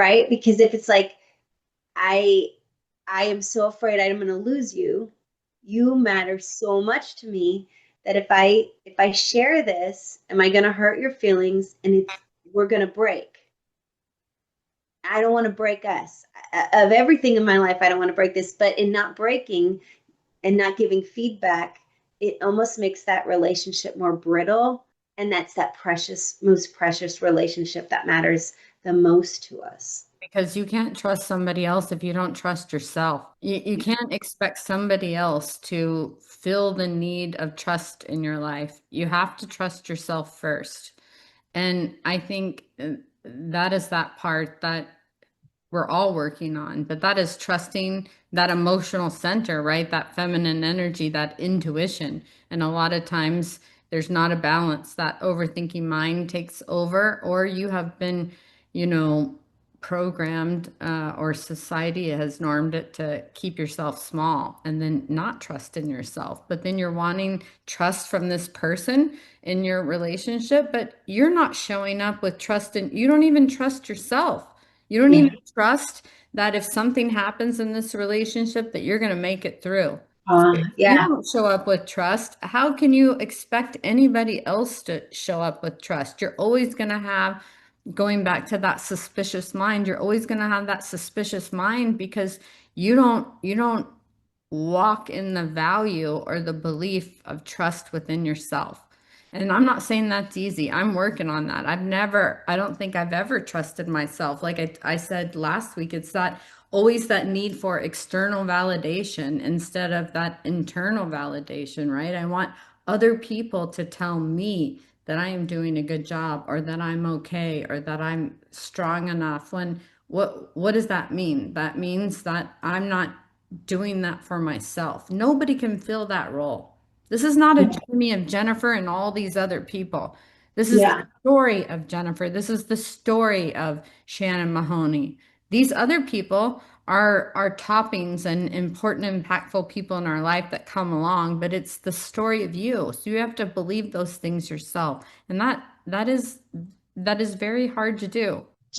right? Because if it's like, I I am so afraid I'm going to lose you. You matter so much to me that if I share this, am I going to hurt your feelings and we're going to break. I don't want to break us. Of everything in my life, I don't want to break this, but in not breaking and not giving feedback, it almost makes that relationship more brittle, and that's that precious, most precious relationship that matters the most to us. Because you can't trust somebody else if you don't trust yourself. You can't expect somebody else to fill the need of trust in your life. You have to trust yourself first. And I think that is that part that we're all working on, but that is trusting that emotional center, right? That feminine energy, that intuition. And a lot of times there's not a balance. That overthinking mind takes over, or you have been, you know, programmed, or society has normed it to keep yourself small and then not trust in yourself. But then you're wanting trust from this person in your relationship, but you're not showing up with trust, and you don't even trust yourself. You don't even Yeah. trust that if something happens in this relationship that you're going to make it through. If you Yeah. don't show up with trust, how can you expect anybody else to show up with trust? You're always going to have, going back to that suspicious mind, you're always going to have that suspicious mind because you don't walk in the value or the belief of trust within yourself. And I'm not saying that's easy. I'm working on that. I don't think I've ever trusted myself. Like I said last week, it's that always that need for external validation instead of that internal validation, right? I want other people to tell me that I am doing a good job or that I'm okay or that I'm strong enough. When what does that mean? That means that I'm not doing that for myself. Nobody can fill that role. This is not a journey of Jennifer and all these other people. This is the Yeah. story of Jennifer. This is the story of Shannon Mahoney. These other people are toppings and important, impactful people in our life that come along, but it's the story of you. So you have to believe those things yourself. And that is very hard to do.